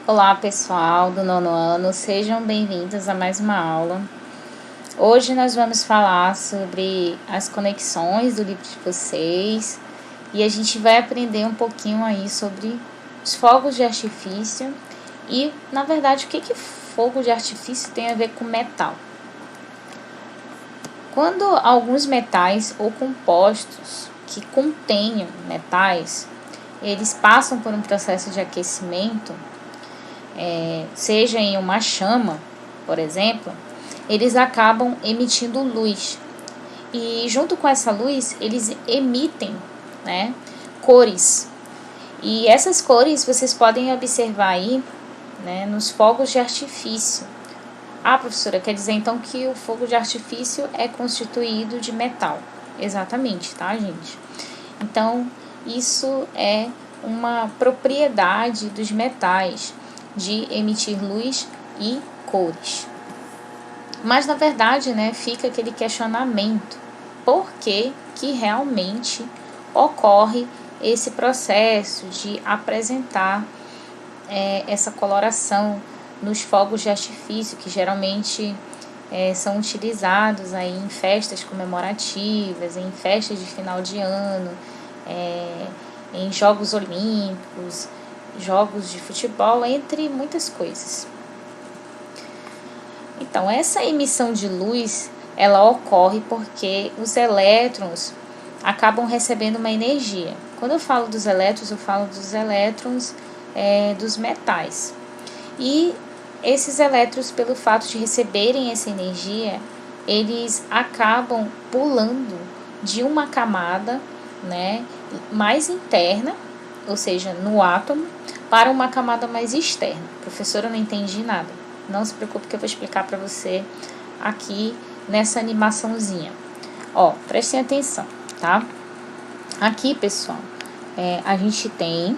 Olá pessoal do nono ano, sejam bem-vindos a mais uma aula. Hoje nós vamos falar sobre as conexões do livro de vocês e a gente vai aprender um pouquinho aí sobre os fogos de artifício e, na verdade, o que fogo de artifício tem a ver com metal. Quando alguns metais ou compostos que contenham metais, eles passam por um processo de aquecimento, seja em uma chama, por exemplo, eles acabam emitindo luz. E junto com essa luz, eles emitem, cores. E essas cores vocês podem observar aí, nos fogos de artifício. Ah, professora, quer dizer então que o fogo de artifício é constituído de metal. Exatamente, tá, gente? Então, isso é uma propriedade dos metais de emitir luz e cores. Mas, na verdade, fica aquele questionamento. Por que realmente ocorre esse processo de apresentar essa coloração nos fogos de artifício, que geralmente são utilizados aí em festas comemorativas, em festas de final de ano, em jogos olímpicos, jogos de futebol, entre muitas coisas. Então, essa emissão de luz, ela ocorre porque os elétrons acabam recebendo uma energia. Quando eu falo dos elétrons, eu falo dos elétrons dos metais. E esses elétrons, pelo fato de receberem essa energia, eles acabam pulando de uma camada mais interna, ou seja, no átomo, para uma camada mais externa. Professora, eu não entendi nada. Não se preocupe que eu vou explicar para você aqui nessa animaçãozinha. Prestem atenção, tá? Aqui, pessoal, a gente tem...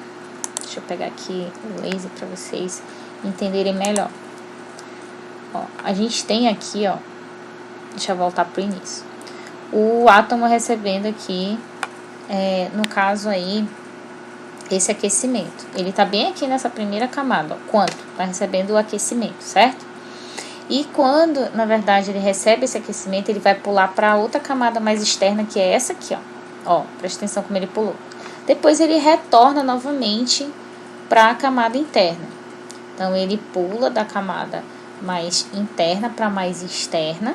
Deixa eu pegar aqui o laser para vocês entenderem melhor. A gente tem aqui, deixa eu voltar pro início. O átomo recebendo aqui, no caso aí, esse aquecimento. Ele tá bem aqui nessa primeira camada, Quanto? Tá recebendo o aquecimento, certo? E quando, na verdade, ele recebe esse aquecimento, ele vai pular para outra camada mais externa, que é essa aqui, presta atenção como ele pulou. Depois ele retorna novamente para a camada interna. Então, ele pula da camada mais interna para mais externa.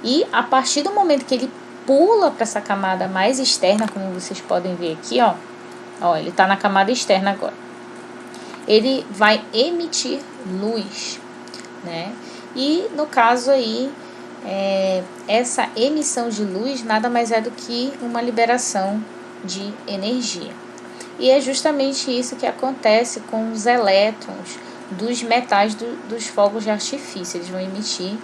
E a partir do momento que ele pula para essa camada mais externa, como vocês podem ver aqui, ele está na camada externa agora. Ele vai emitir luz, E no caso aí, essa emissão de luz nada mais é do que uma liberação de energia. E é justamente isso que acontece com os elétrons dos metais dos fogos de artifício. Eles vão emitir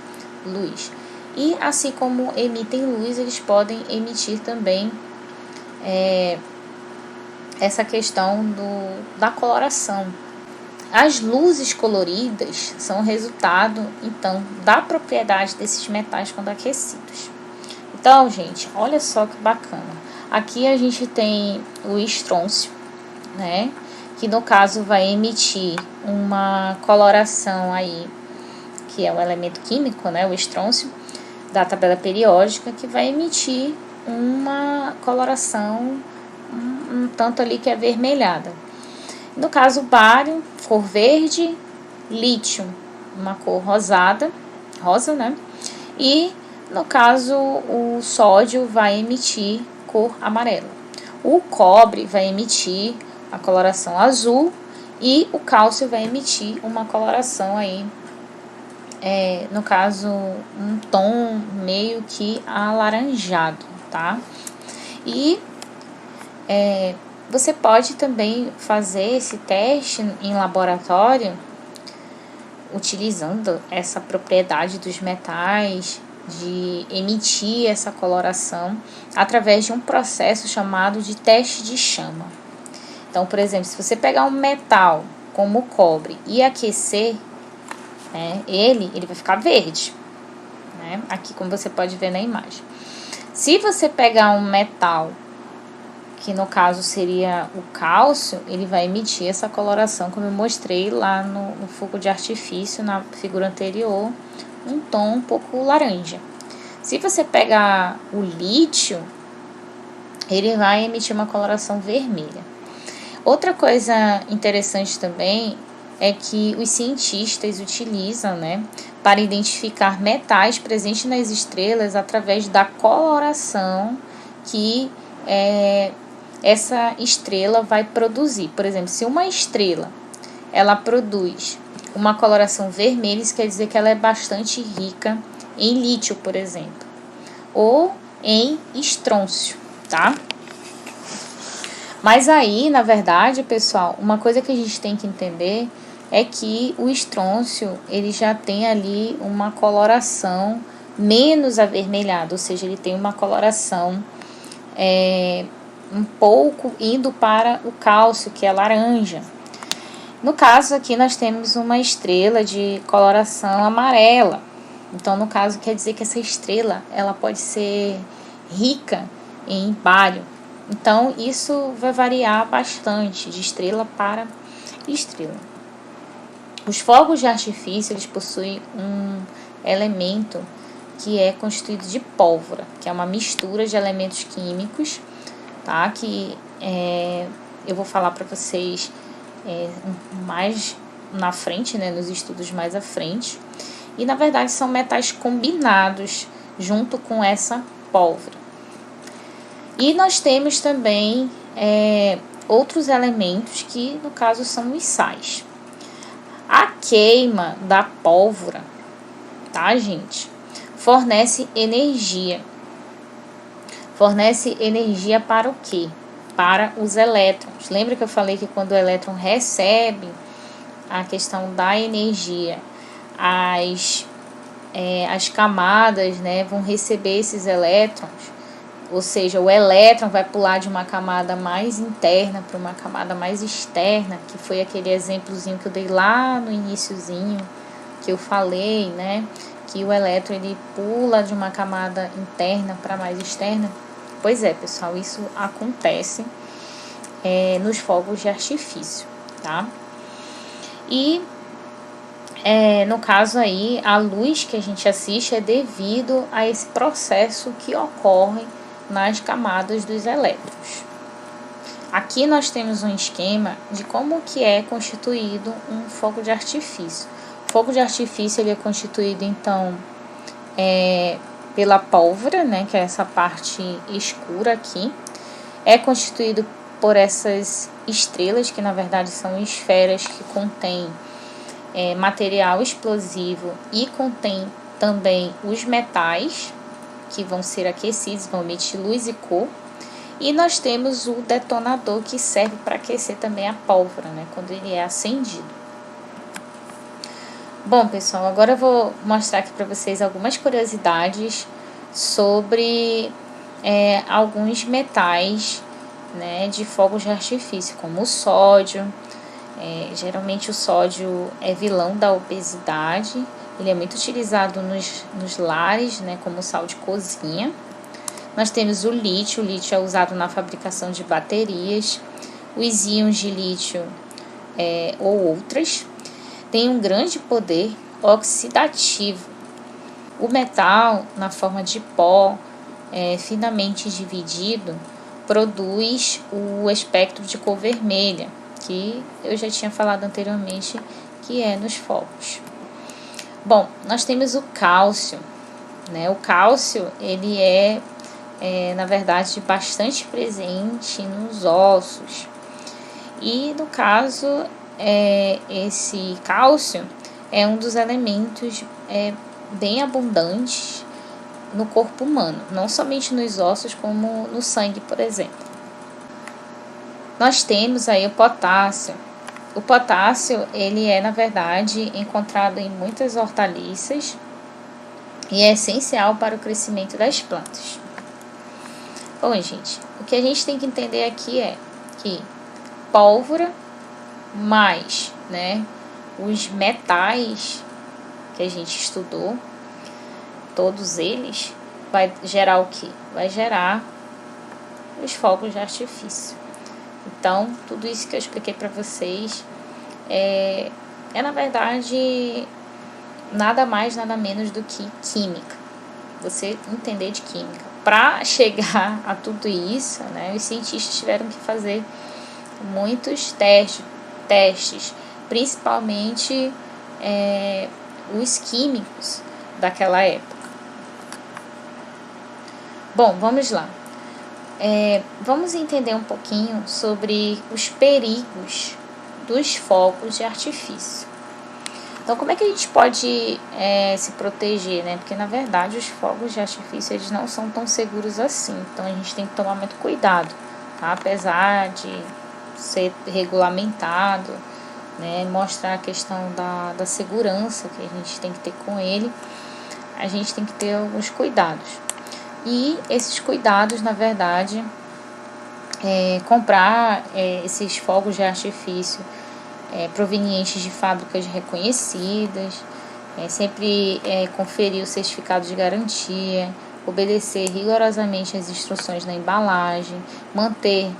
luz. E assim como emitem luz, eles podem emitir também essa questão da coloração. As luzes coloridas são resultado, então, da propriedade desses metais quando aquecidos. Então, gente, olha só que bacana. Aqui a gente tem o estrôncio, que no caso vai emitir uma coloração aí, que é o elemento químico, o estrôncio, da tabela periódica, que vai emitir uma coloração um tanto ali que é avermelhada. No caso, o bário, cor verde, lítio, uma cor rosada, rosa, E, no caso, o sódio vai emitir cor amarela. O cobre vai emitir a coloração azul e o cálcio vai emitir uma coloração aí, no caso, um tom meio que alaranjado, tá? E você pode também fazer esse teste em laboratório utilizando essa propriedade dos metais de emitir essa coloração através de um processo chamado de teste de chama. Então, por exemplo, se você pegar um metal como o cobre e aquecer, ele vai ficar verde, Aqui, como você pode ver na imagem. Se você pegar um metal que no caso seria o cálcio, ele vai emitir essa coloração, como eu mostrei lá no fogo de artifício, na figura anterior, um tom um pouco laranja. Se você pegar o lítio, ele vai emitir uma coloração vermelha. Outra coisa interessante também é que os cientistas utilizam, né, para identificar metais presentes nas estrelas através da coloração que essa estrela vai produzir. Por exemplo, se uma estrela ela produz uma coloração vermelha, isso quer dizer que ela é bastante rica em lítio, por exemplo, ou em estrôncio, tá? Mas aí, na verdade, pessoal, uma coisa que a gente tem que entender é que o estrôncio, ele já tem ali uma coloração menos avermelhada, ou seja, ele tem uma coloração um pouco indo para o cálcio, que é laranja. No caso aqui nós temos uma estrela de coloração amarela. Então, no caso, quer dizer que essa estrela ela pode ser rica em bário. Então, isso vai variar bastante de estrela para estrela. Os fogos de artifício, eles possuem um elemento que é constituído de pólvora, que é uma mistura de elementos químicos, tá? Que eu vou falar para vocês mais na frente, né? Nos estudos mais à frente. E, na verdade, são metais combinados junto com essa pólvora. E nós temos também outros elementos que, no caso, são os sais. A queima da pólvora, tá, gente? Fornece energia. Fornece energia para o quê? Para os elétrons. Lembra que eu falei que quando o elétron recebe a questão da energia, as camadas, né, vão receber esses elétrons, ou seja, o elétron vai pular de uma camada mais interna para uma camada mais externa, que foi aquele exemplozinho que eu dei lá no iniciozinho, que eu falei, né, que o elétron ele pula de uma camada interna para mais externa. Pois é, pessoal, isso acontece nos fogos de artifício, tá? E no caso aí, a luz que a gente assiste é devido a esse processo que ocorre nas camadas dos elétrons. Aqui nós temos um esquema de como que é constituído um fogo de artifício. O fogo de artifício ele é constituído, então, pela pólvora, né, que é essa parte escura aqui. É constituído por essas estrelas, que na verdade são esferas que contêm material explosivo e contém também os metais que vão ser aquecidos, vão emitir luz e cor. E nós temos o detonador que serve para aquecer também a pólvora, né, quando ele é acendido. Bom, pessoal, agora eu vou mostrar aqui para vocês algumas curiosidades sobre alguns metais, né, de fogos de artifício, como o sódio. Geralmente o sódio é vilão da obesidade. Ele é muito utilizado nos lares, né, como sal de cozinha. Nós temos o lítio é usado na fabricação de baterias. Os íons de lítio ou outras têm um grande poder oxidativo. O metal, na forma de pó, finamente dividido, produz o espectro de cor vermelha, que eu já tinha falado anteriormente, que é nos fogos. Bom, nós temos o cálcio, né? O cálcio, ele na verdade, bastante presente nos ossos. E, no caso, esse cálcio é um dos elementos bem abundantes no corpo humano, não somente nos ossos, como no sangue, por exemplo. Nós temos aí o potássio. O potássio, ele na verdade, encontrado em muitas hortaliças e é essencial para o crescimento das plantas. Bom, gente, o que a gente tem que entender aqui é que pólvora mais, né, os metais que a gente estudou, todos eles, vai gerar o quê? Vai gerar os fogos de artifício. Então, tudo isso que eu expliquei para vocês é na verdade nada mais, nada menos do que química. Você entender de química. Para chegar a tudo isso, né, os cientistas tiveram que fazer muitos testes, principalmente os químicos daquela época. Bom, vamos lá. Vamos entender um pouquinho sobre os perigos dos fogos de artifício. Então, como é que a gente pode se proteger, né? Porque, na verdade, os fogos de artifício, eles não são tão seguros assim. Então, a gente tem que tomar muito cuidado, tá? Apesar de ser regulamentado, né? Mostrar a questão da segurança que a gente tem que ter com ele, a gente tem que ter alguns cuidados. E esses cuidados, na verdade, comprar esses fogos de artifício provenientes de fábricas reconhecidas, sempre conferir o certificado de garantia, obedecer rigorosamente as instruções na embalagem, manter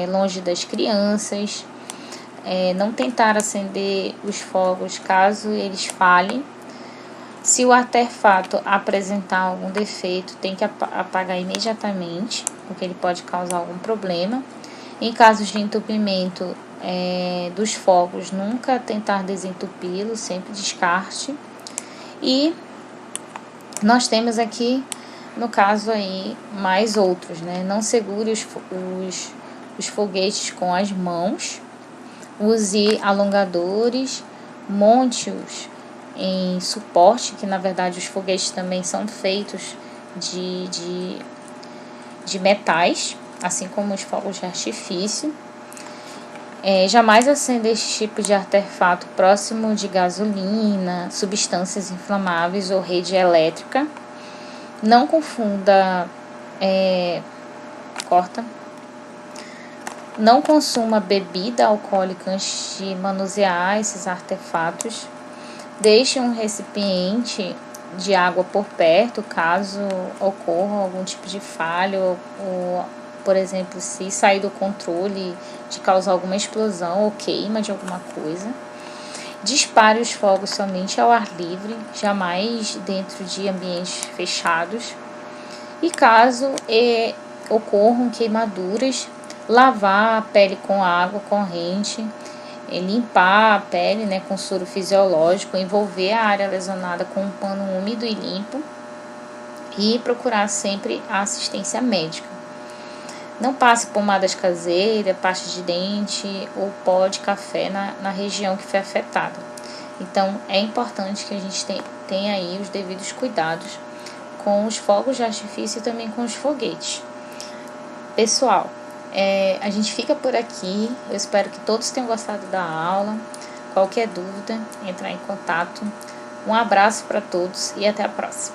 longe das crianças, não tentar acender os fogos caso eles falhem. Se o artefato apresentar algum defeito, tem que apagar imediatamente, porque ele pode causar algum problema. Em casos de entupimento dos fogos, nunca tentar desentupi-lo, sempre descarte. E nós temos aqui, no caso aí, mais outros, né? Não segure os foguetes com as mãos, use alongadores, monte-os em suporte, que na verdade os foguetes também são feitos de metais, assim como os fogos de artifício. Jamais acender esse tipo de artefato próximo de gasolina, substâncias inflamáveis ou rede elétrica. Não confunda, não consuma bebida alcoólica antes de manusear esses artefatos. Deixe um recipiente de água por perto, caso ocorra algum tipo de falha, ou, por exemplo, se sair do controle de causar alguma explosão ou queima de alguma coisa. Dispare os fogos somente ao ar livre, jamais dentro de ambientes fechados. E caso ocorram queimaduras, lavar a pele com água corrente, limpar a pele, né, com soro fisiológico, envolver a área lesionada com um pano úmido e limpo e procurar sempre a assistência médica. Não passe pomadas caseiras, pasta de dente ou pó de café na região que foi afetada. Então, é importante que a gente tenha aí os devidos cuidados com os fogos de artifício e também com os foguetes. Pessoal, a gente fica por aqui. Eu espero que todos tenham gostado da aula. Qualquer dúvida, entrar em contato. Um abraço para todos e até a próxima.